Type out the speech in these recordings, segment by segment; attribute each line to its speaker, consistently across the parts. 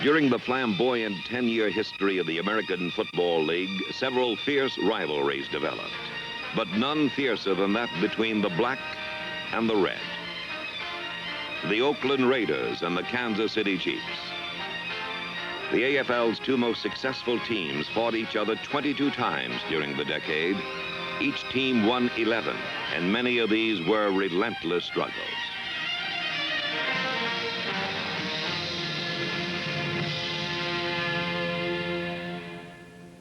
Speaker 1: During the flamboyant 10-year history of the American Football League, several fierce rivalries developed, but none fiercer than that between the black and the red. The Oakland Raiders and the Kansas City Chiefs. The AFL's two most successful teams fought each other 22 times during the decade. Each team won 11, and many of these were relentless struggles.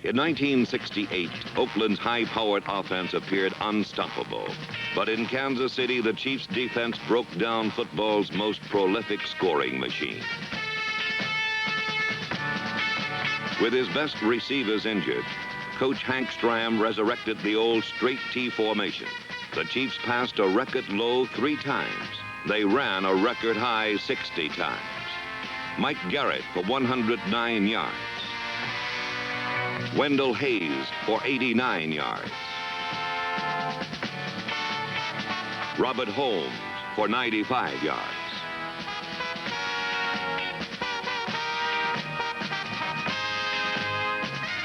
Speaker 1: In 1968, Oakland's high-powered offense appeared unstoppable. But in Kansas City, the Chiefs' defense broke down football's most prolific scoring machine. With his best receivers injured, Coach Hank Stram resurrected the old straight T formation. The Chiefs passed a record low 3 times. They ran a record high 60 times. Mike Garrett for 109 yards. Wendell Hayes for 89 yards. Robert Holmes for 95 yards.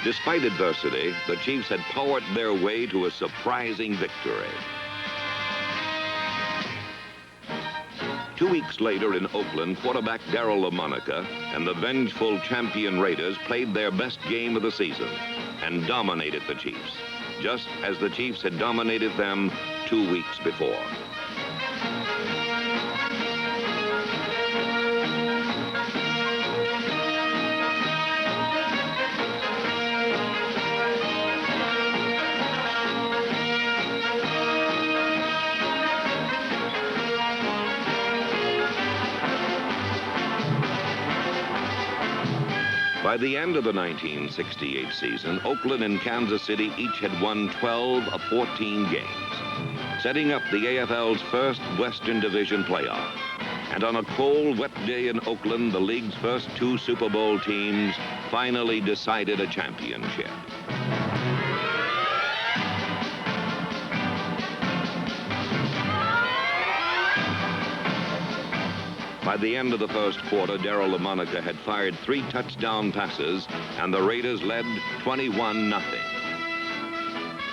Speaker 1: Despite adversity, the Chiefs had powered their way to a surprising victory. 2 weeks later in Oakland, quarterback Darryl LaMonica and the vengeful champion Raiders played their best game of the season and dominated the Chiefs, just as the Chiefs had dominated them 2 weeks before. By the end of the 1968 season, Oakland and Kansas City each had won 12 of 14 games, setting up the AFL's first Western Division playoff. And on a cold, wet day in Oakland, the league's first 2 Super Bowl teams finally decided a championship. By the end of the first quarter, Darryl LaMonica had fired 3 touchdown passes, and the Raiders led 21-0.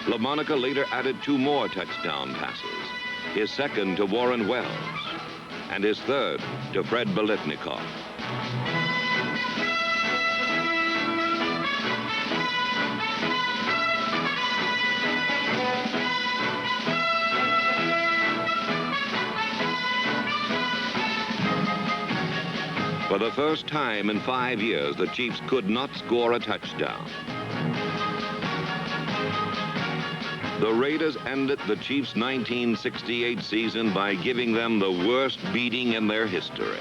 Speaker 1: LaMonica later added 2 more touchdown passes, his second to Warren Wells, and his third to Fred Biletnikoff. For the first time in 5 years, the Chiefs could not score a touchdown. The Raiders ended the Chiefs' 1968 season by giving them the worst beating in their history.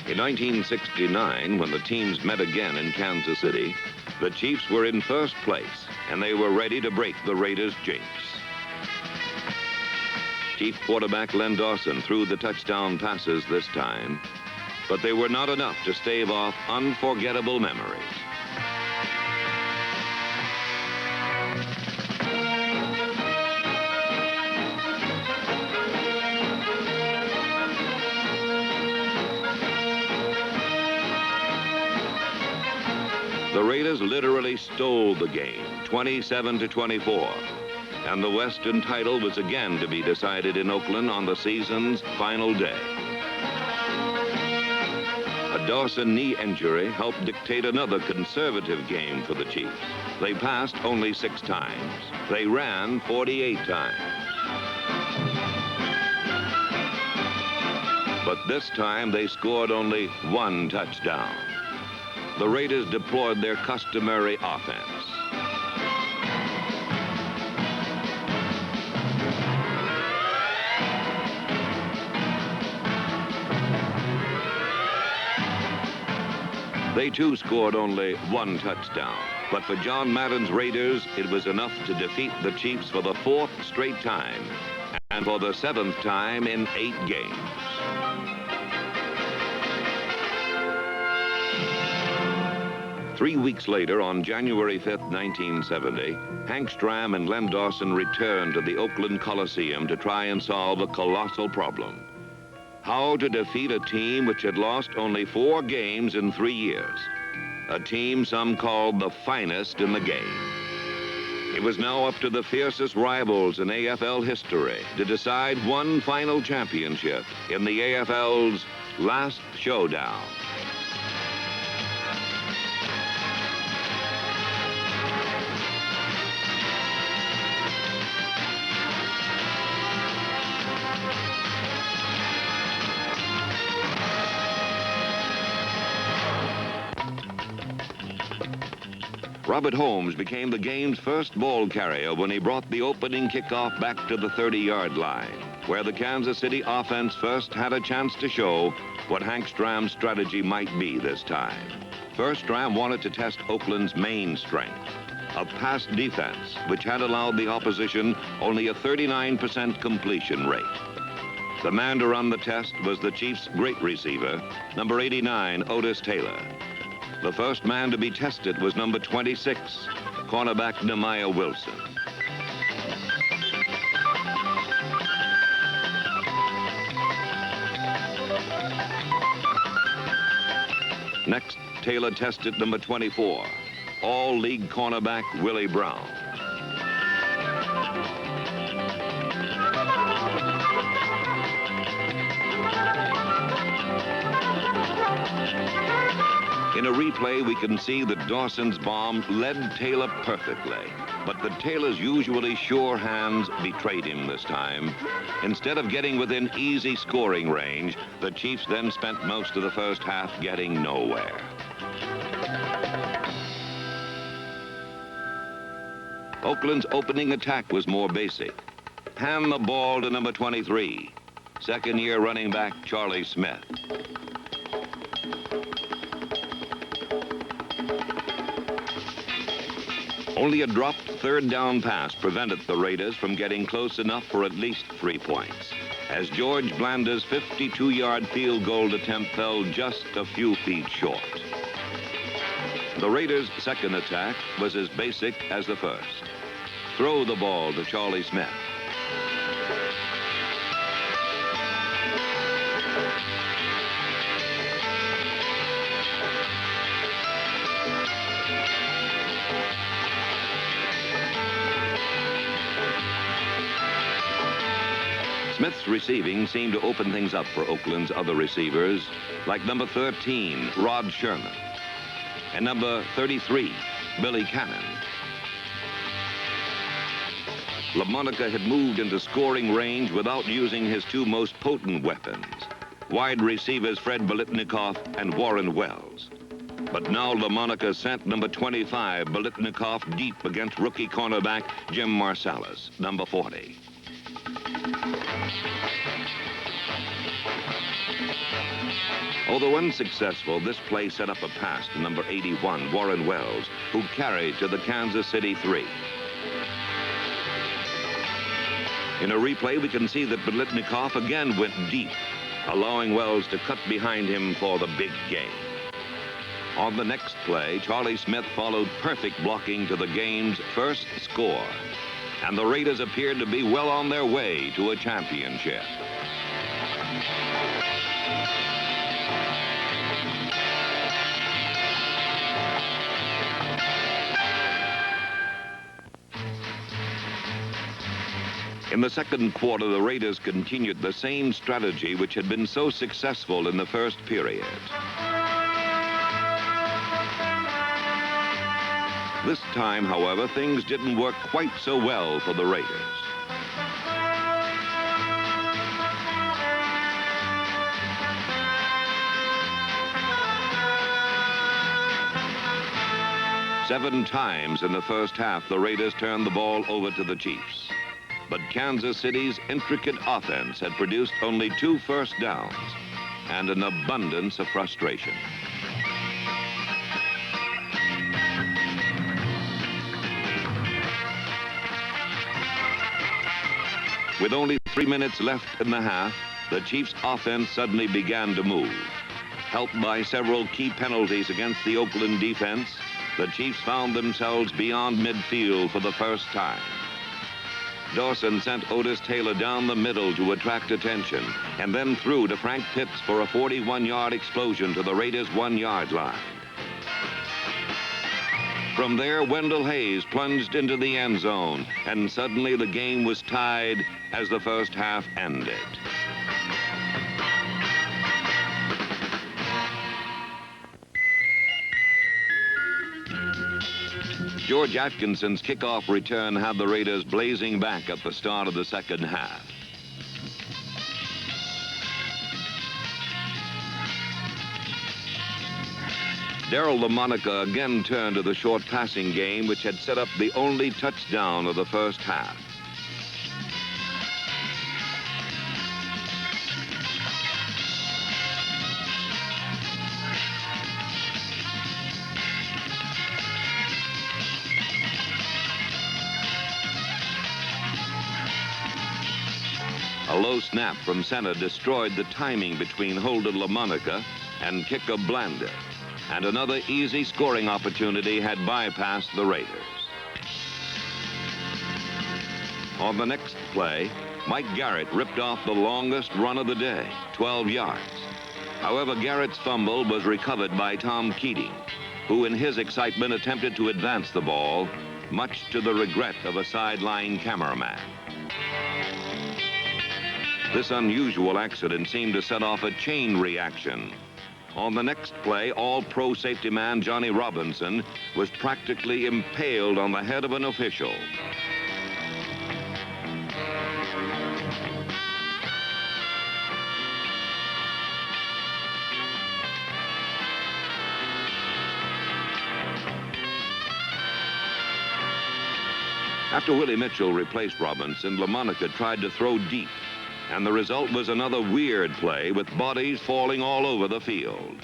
Speaker 1: In 1969, when the teams met again in Kansas City, the Chiefs were in first place, and they were ready to break the Raiders' jinx. Chief quarterback Len Dawson threw the touchdown passes this time, but they were not enough to stave off unforgettable memories. The Raiders literally stole the game, 27-24, and the Western title was again to be decided in Oakland on the season's final day. A Dawson knee injury helped dictate another conservative game for the Chiefs. They passed only 6 times. They ran 48 times. But this time they scored only 1 touchdown. The Raiders deployed their customary offense. They too scored only 1 touchdown. But for John Madden's Raiders, it was enough to defeat the Chiefs for the 4th straight time and for the 7th time in 8 games. Three weeks later, on January 5th, 1970, Hank Stram and Len Dawson returned to the Oakland Coliseum to try and solve a colossal problem: how to defeat a team which had lost only 4 games in 3 years, a team some called the finest in the game. It was now up to the fiercest rivals in AFL history to decide one final championship in the AFL's last showdown. Robert Holmes became the game's first ball carrier when he brought the opening kickoff back to the 30-yard line, where the Kansas City offense first had a chance to show what Hank Stram's strategy might be this time. First, Stram wanted to test Oakland's main strength, a pass defense, which had allowed the opposition only a 39% completion rate. The man to run the test was the Chiefs' great receiver, number 89, Otis Taylor. The first man to be tested was number 26, cornerback Nehemiah Wilson. Next, Taylor tested number 24, all-league cornerback Willie Brown. In a replay, we can see that Dawson's bomb led Taylor perfectly, but that Taylor's usually sure hands betrayed him this time. Instead of getting within easy scoring range, the Chiefs then spent most of the first half getting nowhere. Oakland's opening attack was more basic. Hand the ball to number 23, second-year running back Charlie Smith. Only a dropped third down pass prevented the Raiders from getting close enough for at least 3 points, as George Blanda's 52-yard field goal attempt fell just a few feet short. The Raiders' second attack was as basic as the first. Throw the ball to Charlie Smith. Smith's receiving seemed to open things up for Oakland's other receivers, like number 13, Rod Sherman, and number 33, Billy Cannon. LaMonica had moved into scoring range without using his 2 most potent weapons, wide receivers Fred Biletnikoff and Warren Wells. But now LaMonica sent number 25, Biletnikoff, deep against rookie cornerback Jim Marsalis, number 40. Although unsuccessful, this play set up a pass to number 81, Warren Wells, who carried to the Kansas City 3. In a replay, we can see that Biletnikoff again went deep, allowing Wells to cut behind him for the big game. On the next play, Charlie Smith followed perfect blocking to the game's first score, and the Raiders appeared to be well on their way to a championship. In the second quarter, the Raiders continued the same strategy which had been so successful in the first period. This time, however, things didn't work quite so well for the Raiders. Seven times in the first half, the Raiders turned the ball over to the Chiefs. But Kansas City's intricate offense had produced only 2 first downs and an abundance of frustration. With only 3 minutes left in the half, the Chiefs' offense suddenly began to move. Helped by several key penalties against the Oakland defense, the Chiefs found themselves beyond midfield for the first time. Dawson sent Otis Taylor down the middle to attract attention, and then threw to Frank Pitts for a 41-yard explosion to the Raiders' 1-yard line. From there, Wendell Hayes plunged into the end zone, and suddenly the game was tied as the first half ended. George Atkinson's kickoff return had the Raiders blazing back at the start of the second half. Darryl LaMonica again turned to the short passing game, which had set up the only touchdown of the first half. A low snap from center destroyed the timing between Holden LaMonica and kicker Blanda, and another easy scoring opportunity had bypassed the Raiders. On the next play, Mike Garrett ripped off the longest run of the day, 12 yards. However, Garrett's fumble was recovered by Tom Keating, who in his excitement attempted to advance the ball, much to the regret of a sideline cameraman. This unusual accident seemed to set off a chain reaction. On the next play, all-pro safety man Johnny Robinson was practically impaled on the head of an official. After Willie Mitchell replaced Robinson, LaMonica tried to throw deep, and the result was another weird play with bodies falling all over the field.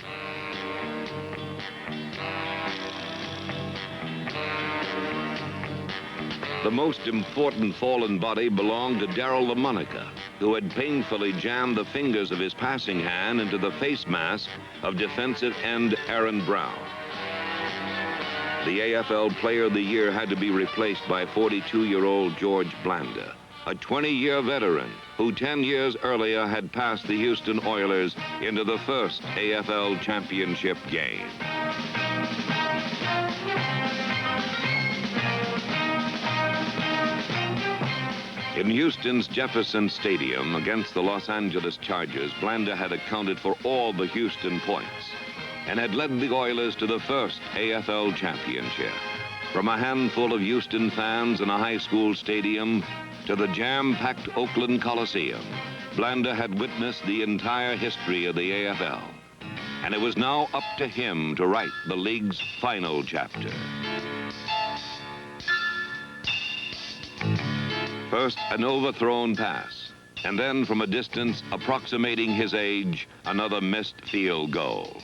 Speaker 1: The most important fallen body belonged to Darryl LaMonica, who had painfully jammed the fingers of his passing hand into the face mask of defensive end Aaron Brown. The AFL Player of the Year had to be replaced by 42-year-old George Blanda, a 20-year veteran who 10 years earlier had passed the Houston Oilers into the first AFL championship game. In Houston's Jefferson Stadium against the Los Angeles Chargers, Blanda had accounted for all the Houston points and had led the Oilers to the first AFL championship. From a handful of Houston fans in a high school stadium to the jam-packed Oakland Coliseum, Blanda had witnessed the entire history of the AFL, and it was now up to him to write the league's final chapter. First, an overthrown pass, and then from a distance approximating his age, another missed field goal.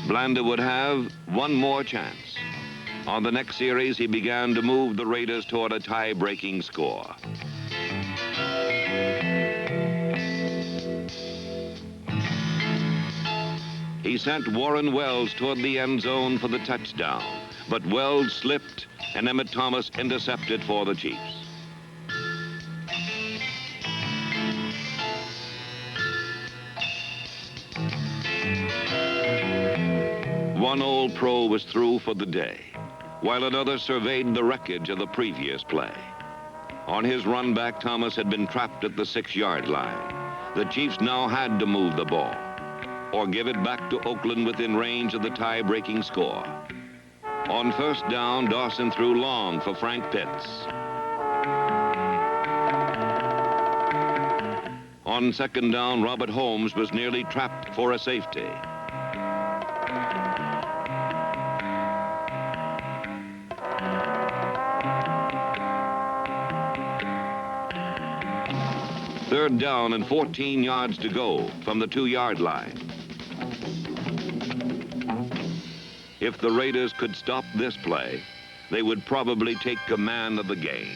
Speaker 1: Blanda would have one more chance. On the next series, he began to move the Raiders toward a tie-breaking score. He sent Warren Wells toward the end zone for the touchdown, but Wells slipped and Emmett Thomas intercepted for the Chiefs. One old pro was through for the day, while another surveyed the wreckage of the previous play. On his run back, Thomas had been trapped at the 6-yard line. The Chiefs now had to move the ball or give it back to Oakland within range of the tie-breaking score. On first down, Dawson threw long for Frank Pitts. On second down, Robert Holmes was nearly trapped for a safety. Third down and 14 yards to go from the 2-yard line. If the Raiders could stop this play, they would probably take command of the game.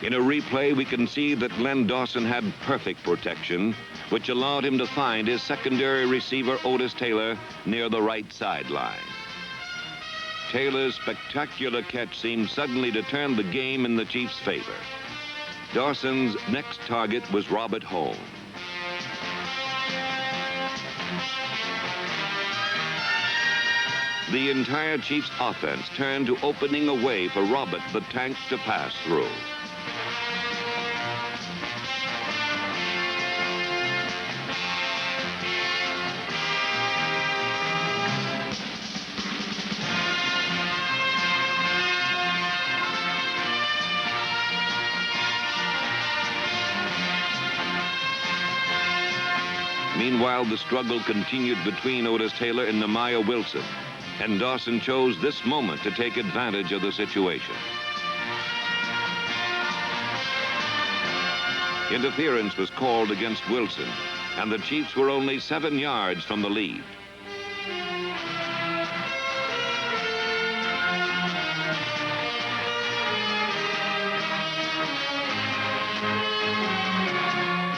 Speaker 1: In a replay, we can see that Glenn Dawson had perfect protection, which allowed him to find his secondary receiver, Otis Taylor, near the right sideline. Taylor's spectacular catch seemed suddenly to turn the game in the Chiefs' favor. Dawson's next target was Robert Holmes. The entire Chiefs' offense turned to opening a way for Robert the Tank to pass through. Meanwhile, the struggle continued between Otis Taylor and Nehemiah Wilson, and Dawson chose this moment to take advantage of the situation. Interference was called against Wilson, and the Chiefs were only 7 yards from the lead.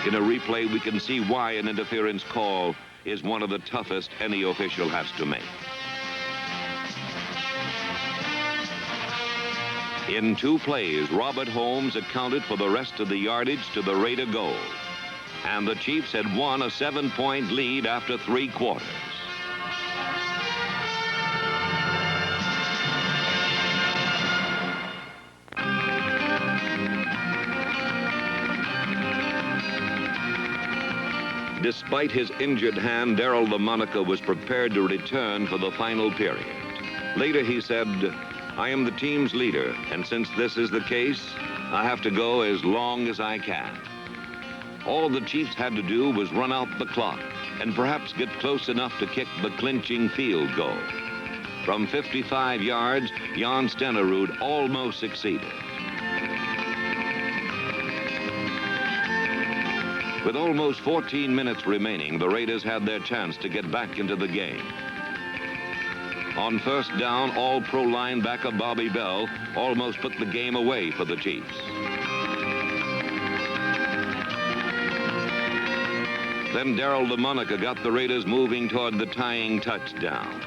Speaker 1: In a replay, we can see why an interference call is one of the toughest any official has to make. In 2 plays, Robert Holmes accounted for the rest of the yardage to the Raider goal, and the Chiefs had won a 7-point lead after 3 quarters. Despite his injured hand, Darryl LaMonica was prepared to return for the final period. Later he said, "I am the team's leader, and since this is the case, I have to go as long as I can." All the Chiefs had to do was run out the clock and perhaps get close enough to kick the clinching field goal. From 55 yards, Jan Stenerud almost succeeded. With almost 14 minutes remaining, the Raiders had their chance to get back into the game. On first down, All-Pro linebacker Bobby Bell almost put the game away for the Chiefs. Then Darryl LaMonica got the Raiders moving toward the tying touchdown.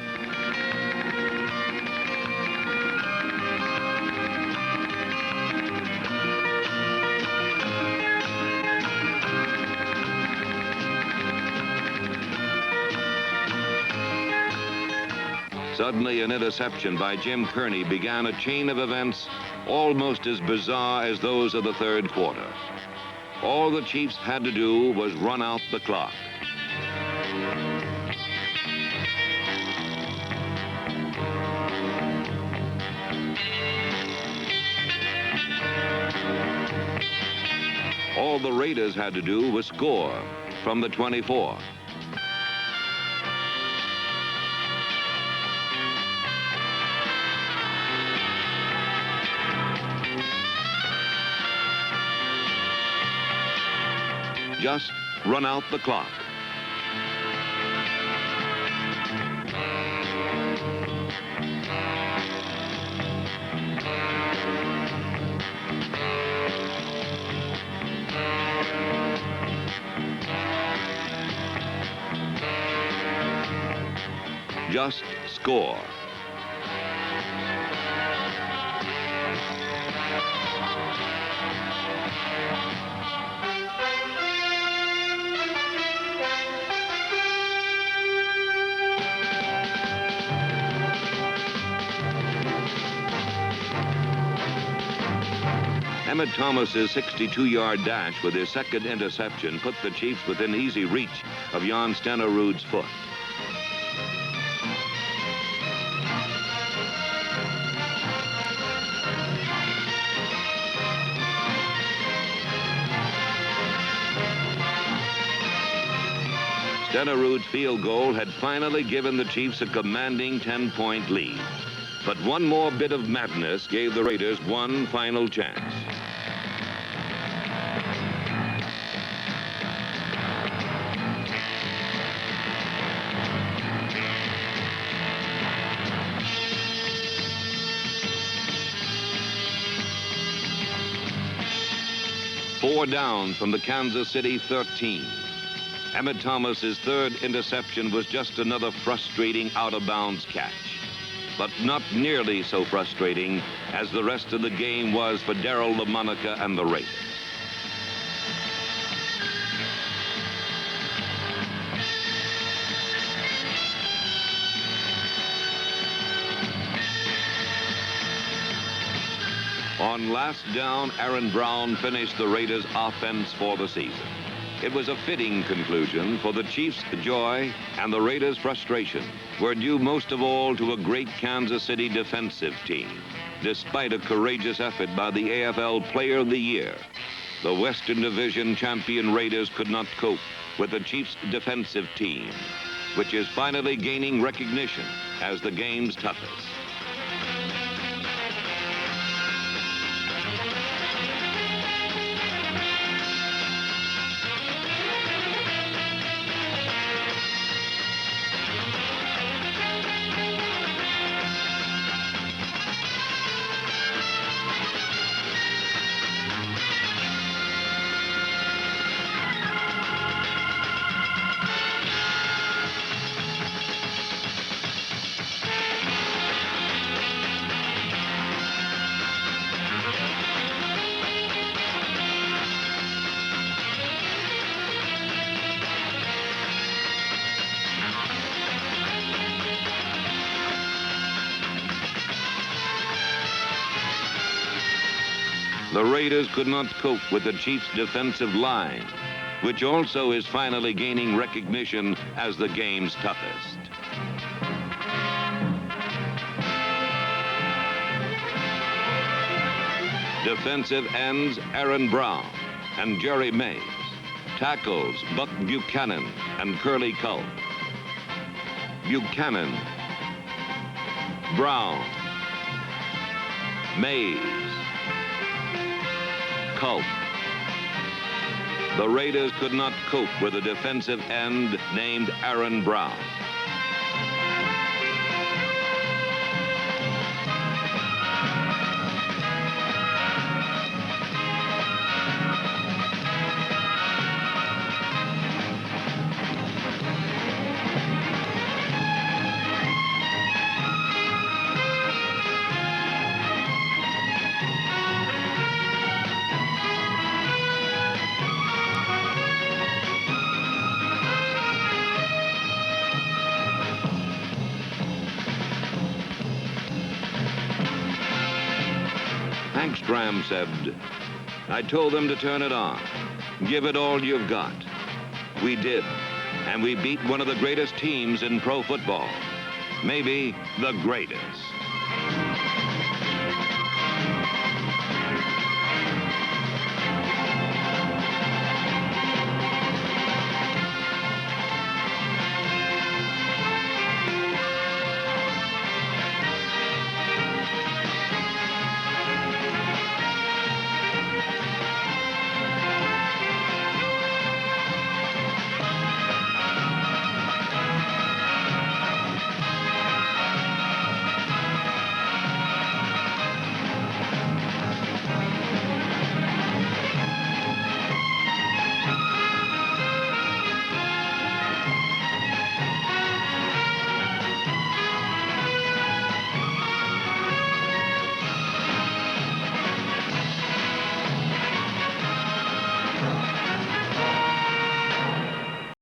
Speaker 1: Suddenly, an interception by Jim Kearney began a chain of events almost as bizarre as those of the third quarter. All the Chiefs had to do was run out the clock. All the Raiders had to do was score from the 24. Just run out the clock. Just score. Emmett Thomas's 62-yard dash with his second interception put the Chiefs within easy reach of Jan Stenerud's foot. Stenerud's field goal had finally given the Chiefs a commanding 10-point lead. But one more bit of madness gave the Raiders one final chance. Four down from the Kansas City 13. Emmett Thomas's third interception was just another frustrating out-of-bounds catch. But not nearly so frustrating as the rest of the game was for Darryl LaMonica and the Raiders. On last down, Aaron Brown finished the Raiders' offense for the season. It was a fitting conclusion, for the Chiefs' joy and the Raiders' frustration were due most of all to a great Kansas City defensive team. Despite a courageous effort by the AFL Player of the Year, the Western Division champion Raiders could not cope with the Chiefs' defensive team, which is finally gaining recognition as the game's toughest. The Raiders could not cope with the Chiefs' defensive line, which also is finally gaining recognition as the game's toughest. Defensive ends Aaron Brown and Jerry Mays. Tackles Buck Buchanan and Curly Culp. Buchanan, Brown, Mays, Culp. The Raiders could not cope with a defensive end named Aaron Brown. Hank Stram said, "I told them to turn it on. Give it all you've got." We did, and we beat one of the greatest teams in pro football. Maybe the greatest.